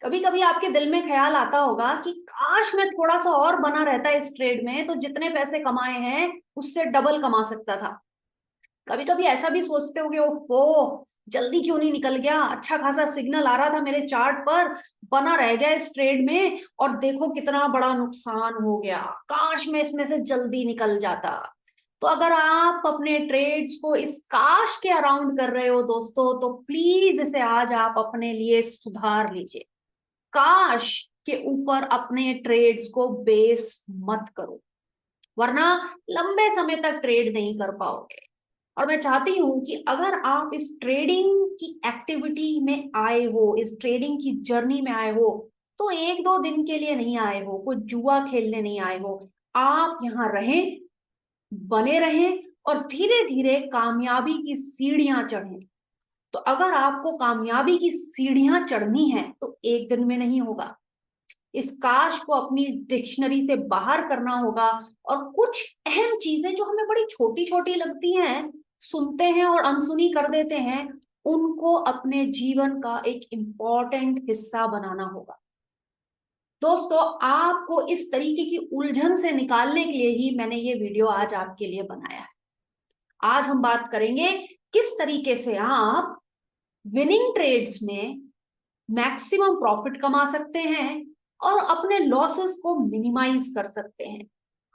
कभी कभी आपके दिल में ख्याल आता होगा कि काश मैं थोड़ा सा और बना रहता इस ट्रेड में तो जितने पैसे कमाए हैं उससे डबल कमा सकता था। कभी कभी ऐसा भी सोचते होगे, ओहो जल्दी क्यों नहीं निकल गया, अच्छा खासा सिग्नल आ रहा था मेरे चार्ट पर, बना रह गया इस ट्रेड में और देखो कितना बड़ा नुकसान हो गया, काश मैं इसमें से जल्दी निकल जाता। तो अगर आप अपने ट्रेड्स को इस काश के अराउंड कर रहे हो दोस्तों, तो प्लीज इसे आज आप अपने लिए सुधार लीजिए। काश के ऊपर अपने ट्रेड्स को बेस मत करो, वरना लंबे समय तक ट्रेड नहीं कर पाओगे। और मैं चाहती हूं कि अगर आप इस ट्रेडिंग की एक्टिविटी में आए हो, इस ट्रेडिंग की जर्नी में आए हो, तो एक दो दिन के लिए नहीं आए हो, कोई जुआ खेलने नहीं आए हो। आप यहाँ रहें, बने रहें और धीरे धीरे कामयाबी की सीढ़ियां चढ़ें। तो अगर आपको कामयाबी की सीढ़ियां चढ़नी है तो एक दिन में नहीं होगा। इस काश को अपनी डिक्शनरी से बाहर करना होगा और कुछ अहम चीजें जो हमें बड़ी छोटी छोटी लगती हैं, सुनते हैं और अनसुनी कर देते हैं, उनको अपने जीवन का एक इम्पॉर्टेंट हिस्सा बनाना होगा। दोस्तों, आपको इस तरीके की उलझन से निकालने के लिए ही मैंने ये वीडियो आज आपके लिए बनाया है। आज हम बात करेंगे किस तरीके से आप विनिंग ट्रेड्स में मैक्सिमम प्रॉफिट कमा सकते हैं और अपने लॉसेस को मिनिमाइज कर सकते हैं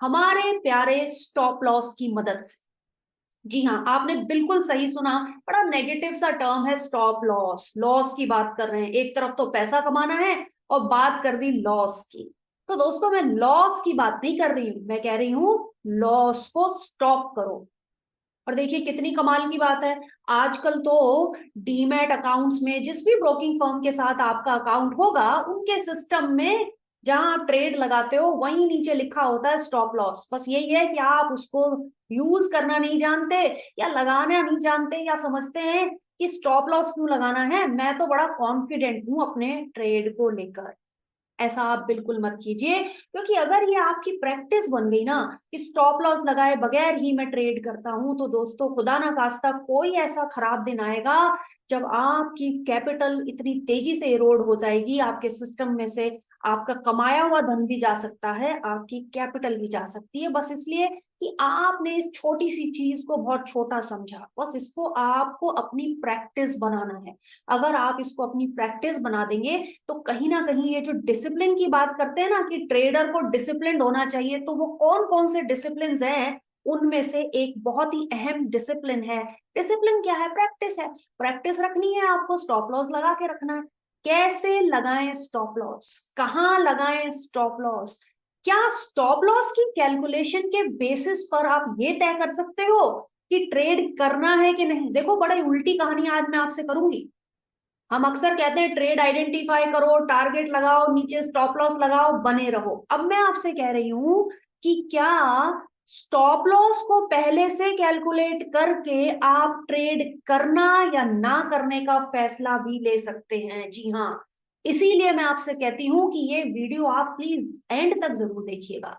हमारे प्यारे स्टॉप लॉस की मदद से। जी हाँ, आपने बिल्कुल सही सुना। बड़ा नेगेटिव सा टर्म है स्टॉप लॉस, लॉस की बात कर रहे हैं, एक तरफ तो पैसा कमाना है और बात कर दी लॉस की। तो दोस्तों, मैं लॉस की बात नहीं कर रही हूं, मैं कह रही हूं लॉस को स्टॉप करो। और देखिए कितनी कमाल की बात है, आजकल तो डीमैट अकाउंट्स में जिस भी ब्रोकिंग फर्म के साथ आपका अकाउंट होगा, उनके सिस्टम में जहां आप ट्रेड लगाते हो वहीं नीचे लिखा होता है स्टॉप लॉस। बस यही है कि आप उसको यूज करना नहीं जानते या लगाना नहीं जानते या समझते हैं कि स्टॉप लॉस क्यों लगाना है, मैं तो बड़ा कॉन्फिडेंट हूं अपने ट्रेड को लेकर। ऐसा आप बिल्कुल मत कीजिए, क्योंकि अगर ये आपकी प्रैक्टिस बन गई ना कि स्टॉप लॉस लगाए बगैर ही मैं ट्रेड करता हूं, तो दोस्तों खुदा ना खास्ता कोई ऐसा खराब दिन आएगा जब आपकी कैपिटल इतनी तेजी से इरोड हो जाएगी, आपके सिस्टम में से आपका कमाया हुआ धन भी जा सकता है, आपकी कैपिटल भी जा सकती है, बस इसलिए कि आपने इस छोटी सी चीज को बहुत छोटा समझा। बस इसको आपको अपनी प्रैक्टिस बनाना है। अगर आप इसको अपनी प्रैक्टिस बना देंगे तो कहीं ना कहीं ये जो डिसिप्लिन की बात करते हैं ना कि ट्रेडर को डिसिप्लिन होना चाहिए, तो वो कौन कौन से डिसिप्लिन हैं, उनमें से एक बहुत ही अहम डिसिप्लिन है। डिसिप्लिन क्या है? प्रैक्टिस है। प्रैक्टिस रखनी है, आपको स्टॉप लॉस लगा के रखना है। कैसे लगाएं स्टॉप लॉस, कहाँ लगाएं स्टॉप लॉस, क्या स्टॉप लॉस की कैलकुलेशन के बेसिस पर आप ये तय कर सकते हो कि ट्रेड करना है कि नहीं? देखो, बड़ी उल्टी कहानी आज मैं आपसे करूंगी। हम अक्सर कहते हैं ट्रेड आइडेंटिफाई करो, टारगेट लगाओ, नीचे स्टॉप लॉस लगाओ, बने रहो। अब मैं आपसे कह रही हूं कि क्या स्टॉप लॉस को पहले से कैलकुलेट करके आप ट्रेड करना या ना करने का फैसला भी ले सकते हैं। जी हाँ, इसीलिए मैं आपसे कहती हूं कि ये वीडियो आप प्लीज एंड तक जरूर देखिएगा।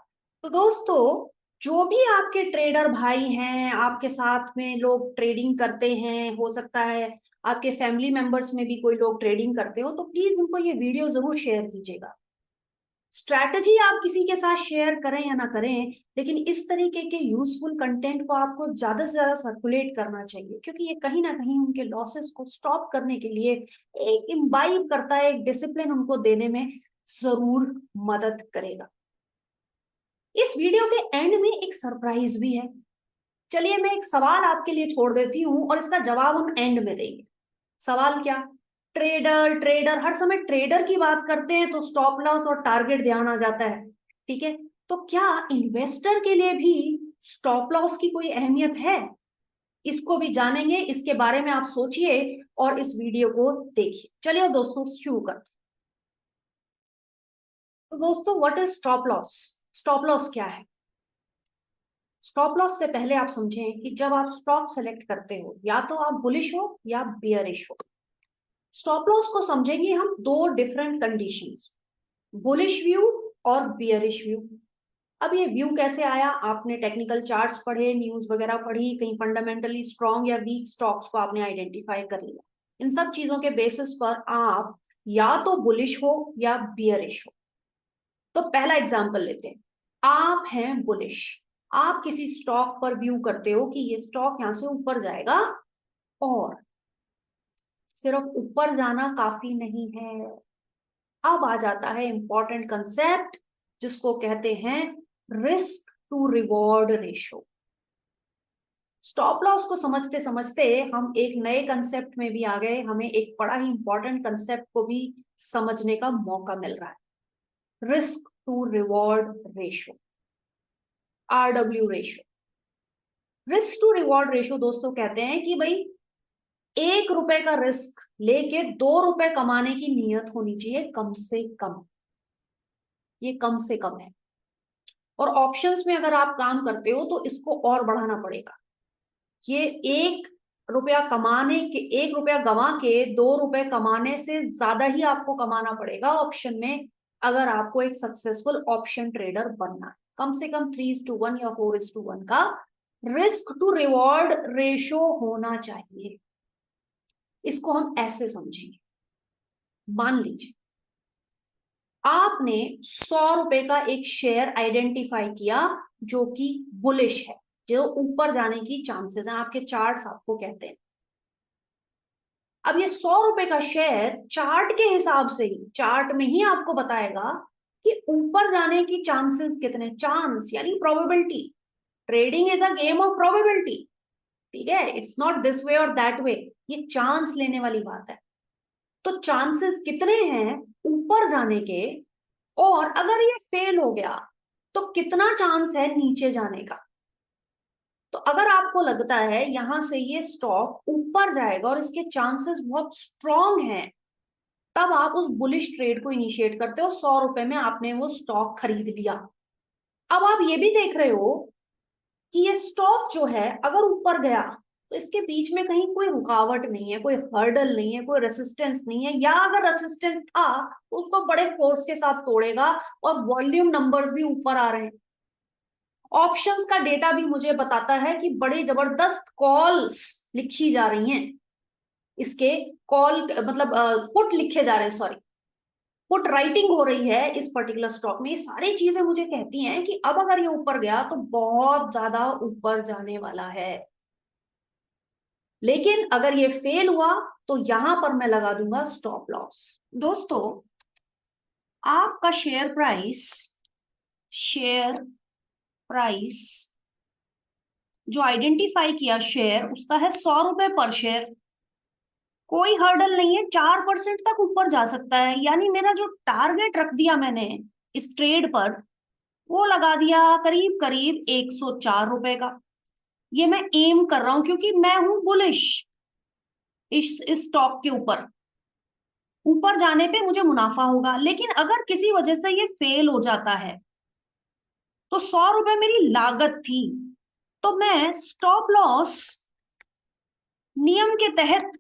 तो दोस्तों, जो भी आपके ट्रेडर भाई हैं, आपके साथ में लोग ट्रेडिंग करते हैं, हो सकता है आपके फैमिली मेंबर्स में भी कोई लोग ट्रेडिंग करते हो, तो प्लीज उनको ये वीडियो जरूर शेयर कीजिएगा। स्ट्रैटेजी आप किसी के साथ शेयर करें या ना करें, लेकिन इस तरीके के यूजफुल कंटेंट को आपको ज्यादा से ज्यादा सर्कुलेट करना चाहिए, क्योंकि ये कहीं ना कहीं उनके लॉसेस को स्टॉप करने के लिए एक इम्बाइब करता है, एक डिसिप्लिन उनको देने में जरूर मदद करेगा। इस वीडियो के एंड में एक सरप्राइज भी है। चलिए मैं एक सवाल आपके लिए छोड़ देती हूँ और इसका जवाब हम एंड में देंगे। सवाल क्या? ट्रेडर ट्रेडर हर समय ट्रेडर की बात करते हैं तो स्टॉप लॉस और टारगेट ध्यान आ जाता है, ठीक है? तो क्या इन्वेस्टर के लिए भी स्टॉप लॉस की कोई अहमियत है? इसको भी जानेंगे, इसके बारे में आप सोचिए और इस वीडियो को देखिए। चलिए दोस्तों शुरू करते हैं। तो दोस्तों, what is stop loss? Stop loss क्या है? स्टॉप लॉस से पहले आप समझें कि जब आप स्टॉक सेलेक्ट करते हो, या तो आप बुलिश हो या बियरिश हो। स्टॉप लॉस को समझेंगे हम दो डिफरेंट कंडीशंस, बुलिश व्यू और बियरिश व्यू। अब ये व्यू कैसे आया? आपने टेक्निकल चार्ट्स पढ़े, न्यूज वगैरह पढ़ी, कहीं फंडामेंटली स्ट्रॉन्ग या वीक स्टॉक्स को आपने आइडेंटिफाई कर लिया। इन सब चीजों के बेसिस पर आप या तो बुलिश हो या बियरिश हो। तो पहला एग्जांपल लेते हैं। आप हैं बुलिश, आप किसी स्टॉक पर व्यू करते हो कि ये स्टॉक यहां से ऊपर जाएगा, और सिर्फ ऊपर जाना काफी नहीं है। अब आ जाता है इंपॉर्टेंट कंसेप्ट जिसको कहते हैं risk to reward ratio. Stop loss को समझते समझते हम एक नए कंसेप्ट में भी आ गए, हमें एक बड़ा ही इंपॉर्टेंट कंसेप्ट को भी समझने का मौका मिल रहा है, risk to reward ratio, RW ratio. Risk to reward ratio दोस्तों कहते हैं कि भाई 1 रुपए का रिस्क लेके 2 रुपए कमाने की नीयत होनी चाहिए कम से कम, ये कम से कम है। और ऑप्शंस में अगर आप काम करते हो तो इसको और बढ़ाना पड़ेगा। ये 1 रुपया कमाने के, 1 रुपया गंवा के 2 रुपए कमाने से ज्यादा ही आपको कमाना पड़ेगा ऑप्शन में, अगर आपको एक सक्सेसफुल ऑप्शन ट्रेडर बनना है। कम से कम 3:1 या 4:1 का रिस्क टू रिवॉर्ड रेशो होना चाहिए। इसको हम ऐसे समझेंगे, मान लीजिए आपने 100 रुपए का एक शेयर आइडेंटिफाई किया जो कि बुलिश है, जो ऊपर जाने की चांसेस हैं, आपके चार्ट्स आपको कहते हैं। अब ये 100 रुपए का शेयर चार्ट के हिसाब से ही, चार्ट में ही आपको बताएगा कि ऊपर जाने की चांसेस कितने, चांस यानी probability. Trading is a game of probability, ठीक है, इट्स नॉट दिस वे और दैट वे, ये चांस लेने वाली बात है। तो चांसेस कितने हैं ऊपर जाने के, और अगर ये फेल हो गया तो कितना चांस है नीचे जाने का। तो अगर आपको लगता है यहां से ये स्टॉक ऊपर जाएगा और इसके चांसेस बहुत स्ट्रॉन्ग हैं, तब आप उस बुलिश ट्रेड को इनिशिएट करते हो। 100 रुपए में आपने वो स्टॉक खरीद लिया। अब आप ये भी देख रहे हो कि ये स्टॉक जो है अगर ऊपर गया तो इसके बीच में कहीं कोई रुकावट नहीं है, कोई हर्डल नहीं है, कोई रेसिस्टेंस नहीं है, या अगर रेसिस्टेंस था तो उसको बड़े फोर्स के साथ तोड़ेगा, और वॉल्यूम नंबर्स भी ऊपर आ रहे हैं। ऑप्शंस का डेटा भी मुझे बताता है कि बड़े जबरदस्त कॉल्स लिखी जा रही हैं, इसके कॉल मतलब पुट लिखे जा रहे हैं, सॉरी, पुट राइटिंग हो रही है इस पर्टिकुलर स्टॉक में। ये सारी चीजें मुझे कहती हैं कि अब अगर ये ऊपर गया तो बहुत ज्यादा ऊपर जाने वाला है। लेकिन अगर ये फेल हुआ तो यहां पर मैं लगा दूंगा स्टॉप लॉस। दोस्तों, आपका शेयर प्राइस जो आइडेंटिफाई किया शेयर, उसका है 100 रुपए पर शेयर। कोई हर्डल नहीं है, 4% तक ऊपर जा सकता है। यानी मेरा जो टारगेट रख दिया मैंने इस ट्रेड पर, वो लगा दिया करीब करीब 104 रुपए का। ये मैं एम कर रहा हूं क्योंकि मैं हूं बुलिश इस स्टॉक के ऊपर। ऊपर जाने पे मुझे मुनाफा होगा। लेकिन अगर किसी वजह से ये फेल हो जाता है तो 100 रुपए मेरी लागत थी, तो मैं स्टॉप लॉस नियम के तहत,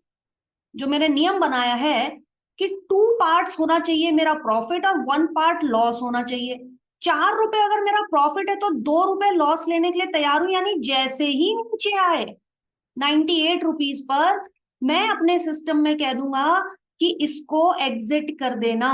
जो मैंने नियम बनाया है कि 2 पार्ट्स होना चाहिए मेरा प्रॉफिट और 1 पार्ट लॉस होना चाहिए। 4 रुपए अगर मेरा प्रॉफिट है तो 2 रुपए लॉस लेने के लिए तैयार हूं। यानी जैसे ही नीचे आए 98 रुपीज पर, मैं अपने सिस्टम में कह दूंगा कि इसको एग्जिट कर देना।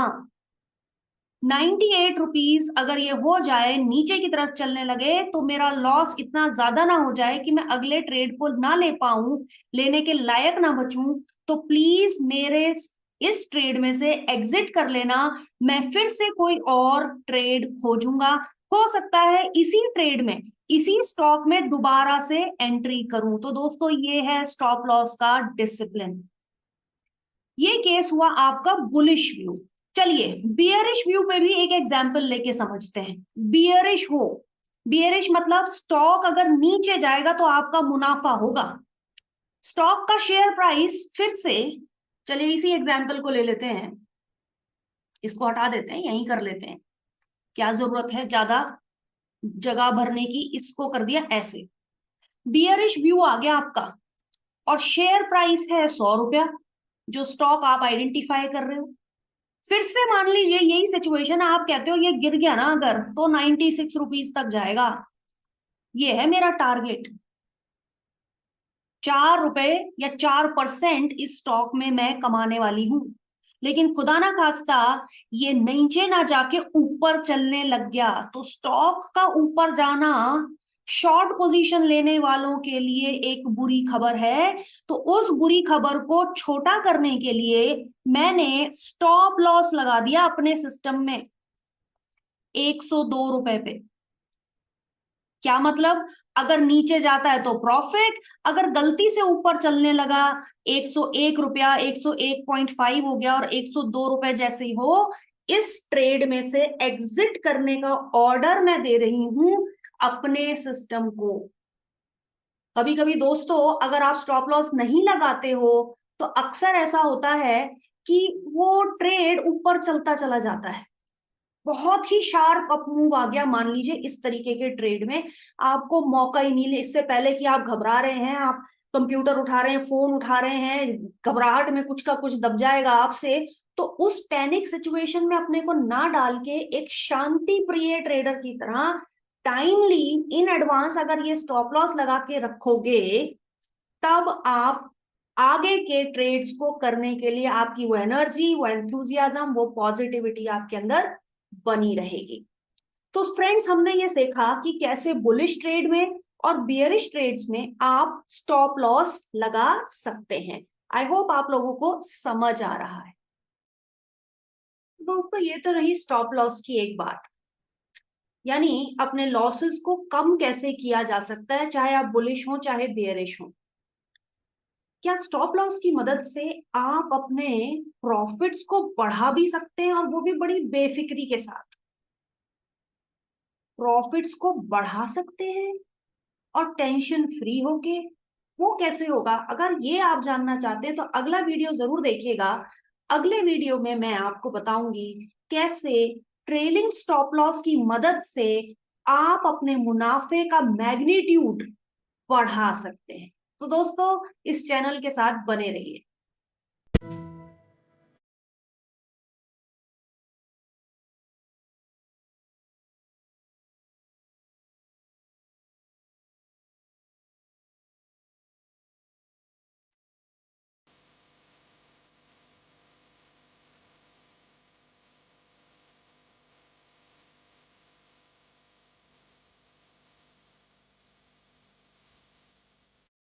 98 रुपीज अगर ये हो जाए, नीचे की तरफ चलने लगे, तो मेरा लॉस इतना ज्यादा ना हो जाए कि मैं अगले ट्रेड को ना ले पाऊं, लेने के लायक ना बचूं, तो प्लीज मेरे इस ट्रेड में से एग्जिट कर लेना। मैं फिर से कोई और ट्रेड खोजूंगा, हो सकता है इसी ट्रेड में, इसी स्टॉक में दोबारा से एंट्री करूं। तो दोस्तों, ये है स्टॉप लॉस का डिसिप्लिन। ये केस हुआ आपका बुलिश व्यू। चलिए बियरिश व्यू पे भी एक एग्जांपल लेके समझते हैं। बियरिश मतलब स्टॉक अगर नीचे जाएगा तो आपका मुनाफा होगा। स्टॉक का शेयर प्राइस फिर से, चलिए इसी एग्जांपल को ले लेते हैं, इसको हटा देते हैं, यहीं कर लेते हैं, क्या जरूरत है ज्यादा जगह भरने की। इसको कर दिया ऐसे। बियरिश व्यू आ गया आपका, और शेयर प्राइस है 100 रुपया, जो स्टॉक आप आइडेंटिफाई कर रहे हो। फिर से मान लीजिए यही सिचुएशन, आप कहते हो ये गिर गया ना अगर, तो 96 रुपीज तक जाएगा। ये है मेरा टारगेट। 4 रुपए या 4% इस स्टॉक में मैं कमाने वाली हूं। लेकिन खुदा ना खास्ता ये नीचे ना जाके ऊपर चलने लग गया, तो स्टॉक का ऊपर जाना शॉर्ट पोजीशन लेने वालों के लिए एक बुरी खबर है। तो उस बुरी खबर को छोटा करने के लिए मैंने स्टॉप लॉस लगा दिया अपने सिस्टम में 102 रुपए पे। क्या मतलब, अगर नीचे जाता है तो प्रॉफिट, अगर गलती से ऊपर चलने लगा 101 रुपया, 101.5 हो गया और 102 रुपए जैसे ही हो, इस ट्रेड में से एग्जिट करने का ऑर्डर मैं दे रही हूं अपने सिस्टम को। कभी कभी दोस्तों अगर आप स्टॉप लॉस नहीं लगाते हो तो अक्सर ऐसा होता है कि वो ट्रेड ऊपर चलता चला जाता है, बहुत ही शार्प अप मूव आ गया मान लीजिए इस तरीके के ट्रेड में, आपको मौका ही नहीं, इससे पहले कि आप घबरा रहे हैं, आप कंप्यूटर उठा रहे हैं, फोन उठा रहे हैं, घबराहट में कुछ का कुछ दब जाएगा आपसे। तो उस पैनिक सिचुएशन में अपने को ना डाल के एक शांति प्रिय ट्रेडर की तरह टाइमली इन एडवांस अगर ये स्टॉप लॉस लगा के रखोगे, तब आप आगे के ट्रेड्स को करने के लिए आपकी वो एनर्जी, वो एंथुजियाज्म, वो पॉजिटिविटी आपके अंदर बनी रहेगी। तो फ्रेंड्स हमने ये सीखा कि कैसे बुलिश ट्रेड में और बियरिश ट्रेड्स में आप स्टॉप लॉस लगा सकते हैं। आई होप आप लोगों को समझ आ रहा है। दोस्तों ये तो रही स्टॉप लॉस की एक बात, यानी अपने लॉसेस को कम कैसे किया जा सकता है, चाहे आप बुलिश हो चाहे बियरिश हो। क्या स्टॉप लॉस की मदद से आप अपने प्रॉफिट्स को बढ़ा भी सकते हैं, और वो भी बड़ी बेफिक्री के साथ प्रॉफिट्स को बढ़ा सकते हैं और टेंशन फ्री होके। वो कैसे होगा, अगर ये आप जानना चाहते हैं तो अगला वीडियो जरूर देखिएगा। अगले वीडियो में मैं आपको बताऊंगी कैसे ट्रेलिंग स्टॉप लॉस की मदद से आप अपने मुनाफे का मैग्नीट्यूड बढ़ा सकते हैं। तो दोस्तों इस चैनल के साथ बने रहिए।